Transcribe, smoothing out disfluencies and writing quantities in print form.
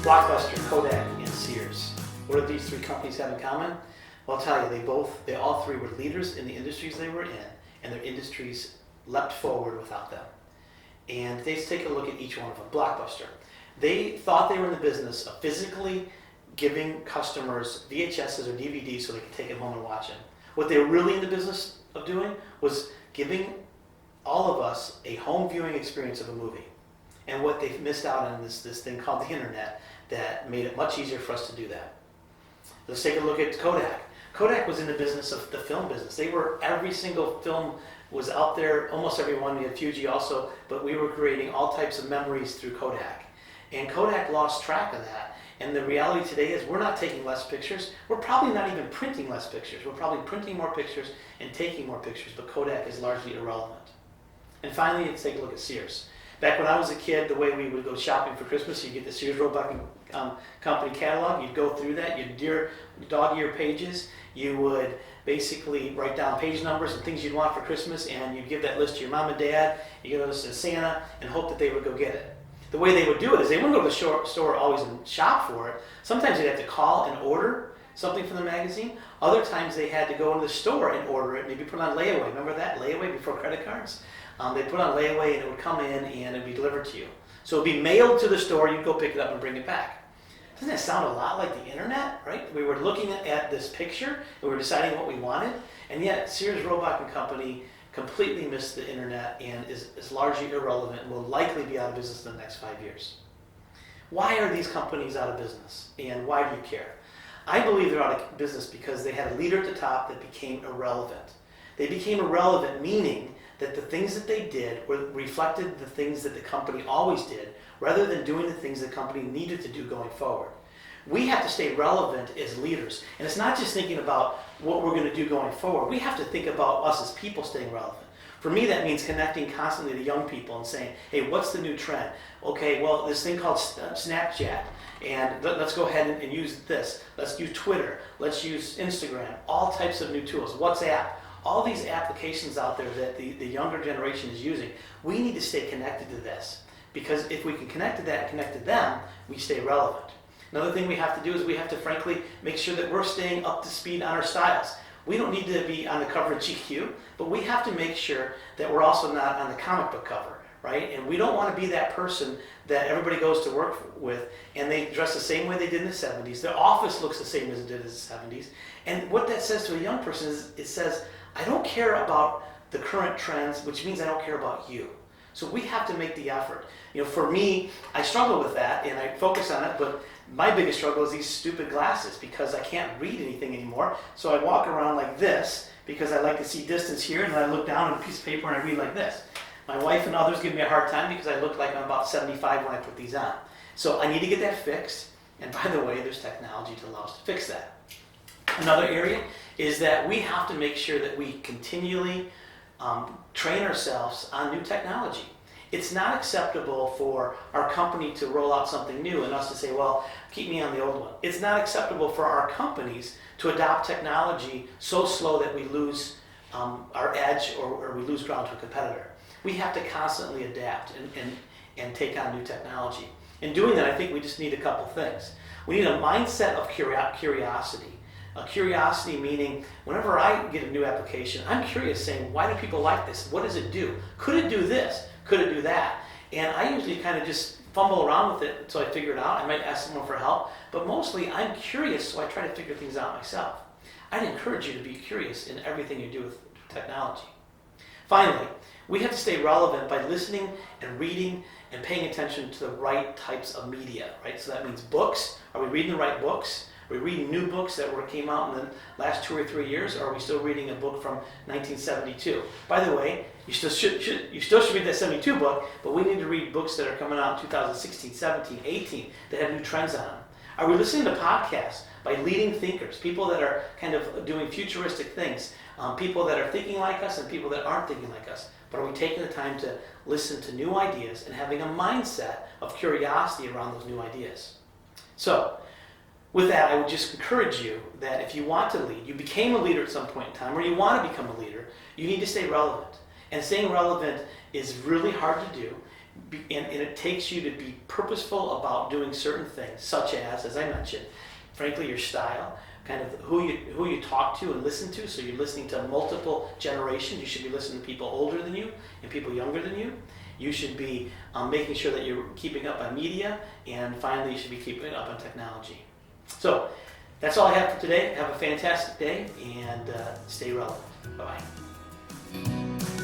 Blockbuster, Kodak, and Sears. What do these three companies have in common? Well, I'll tell you, they all three were leaders in the industries they were in, and their industries leapt forward without them. And let's take a look at each one of them. Blockbuster. They thought they were in the business of physically giving customers VHSs or DVDs so they could take them home and watch them. What they were really in the business of doing was giving all of us a home viewing experience of a movie. And what they missed out on is this thing called the internet that made it much easier for us to do that. Let's take a look at Kodak. Kodak was in the business of the film business. Every single film was out there, almost every one. We had Fuji also, but we were creating all types of memories through Kodak. And Kodak lost track of that. And the reality today is we're not taking less pictures. We're probably not even printing less pictures. We're probably printing more pictures and taking more pictures, but Kodak is largely irrelevant. And finally, let's take a look at Sears. Back when I was a kid, the way we would go shopping for Christmas, you'd get the Sears Roebuck Company catalog, you'd go through that, you'd dog-ear pages, you would basically write down page numbers and things you'd want for Christmas, and you'd give that list to your mom and dad, you give those to Santa, and hope that they would go get it. The way they would do it is they wouldn't go to the store always and shop for it. Sometimes they'd have to call and order something from the magazine. Other times they had to go into the store and order it, maybe put it on layaway. Remember that? Layaway before credit cards? They'd put it on layaway and it would come in and it would be delivered to you. So it would be mailed to the store, you'd go pick it up and bring it back. Doesn't that sound a lot like the internet, right? We were looking at this picture, and we were deciding what we wanted, and yet Sears Roebuck and Company completely missed the internet and is largely irrelevant and will likely be out of business in the next 5 years. Why are these companies out of business, and why do you care? I believe they're out of business because they had a leader at the top that became irrelevant. They became irrelevant, meaning that the things that they did reflected the things that the company always did, rather than doing the things the company needed to do going forward. We have to stay relevant as leaders. And it's not just thinking about what we're going to do going forward. We have to think about us as people staying relevant. For me, that means connecting constantly to young people and saying, hey, what's the new trend? Okay, well, this thing called Snapchat, and let's go ahead and use this. Let's use Twitter. Let's use Instagram. All types of new tools. WhatsApp. All these applications out there that the younger generation is using. We need to stay connected to this. Because if we can connect to that and connect to them, we stay relevant. Another thing we have to do is we have to, frankly, make sure that we're staying up to speed on our styles. We don't need to be on the cover of GQ, but we have to make sure that we're also not on the comic book cover, right? And we don't want to be that person that everybody goes to work with and they dress the same way they did in the 70s. Their office looks the same as it did in the 70s. And what that says to a young person is it says, I don't care about the current trends, which means I don't care about you. So we have to make the effort. For me, I struggle with that and I focus on it, but my biggest struggle is these stupid glasses because I can't read anything anymore. So I walk around like this because I like to see distance here, and then I look down at a piece of paper and I read like this. My wife and others give me a hard time because I look like I'm about 75 when I put these on. So I need to get that fixed. And by the way, there's technology to allow us to fix that. Another area is that we have to make sure that we continually train ourselves on new technology. It's not acceptable for our company to roll out something new and us to say, well, keep me on the old one. It's not acceptable for our companies to adopt technology so slow that we lose our edge or we lose ground to a competitor. We have to constantly adapt and take on new technology. In doing that, I think we just need a couple things. We need a mindset of curiosity. Curiosity meaning whenever I get a new application, I'm curious saying, why do people like this? What does it do? Could it do this? Could it do that? And I usually kind of just fumble around with it until I figure it out. I might ask someone for help, but mostly I'm curious, so I try to figure things out myself. I'd encourage you to be curious in everything you do with technology. Finally, we have to stay relevant by listening and reading and paying attention to the right types of media, right? So that means books. Are we reading the right books? Are we reading new books that came out in the last 2 or 3 years, or are we still reading a book from 1972? By the way, you still should read that 72 book, but we need to read books that are coming out in 2016, 17, 18 that have new trends on them. Are we listening to podcasts by leading thinkers, people that are kind of doing futuristic things, people that are thinking like us and people that aren't thinking like us? But are we taking the time to listen to new ideas and having a mindset of curiosity around those new ideas? So, with that, I would just encourage you that if you want to lead, you became a leader at some point in time, or you want to become a leader, you need to stay relevant. And staying relevant is really hard to do. And it takes you to be purposeful about doing certain things, such as I mentioned, frankly, your style, kind of who you talk to and listen to. So you're listening to multiple generations. You should be listening to people older than you and people younger than you. You should be making sure that you're keeping up on media, and finally, you should be keeping up on technology. So that's all I have for today. Have a fantastic day, and stay relevant. Bye-bye.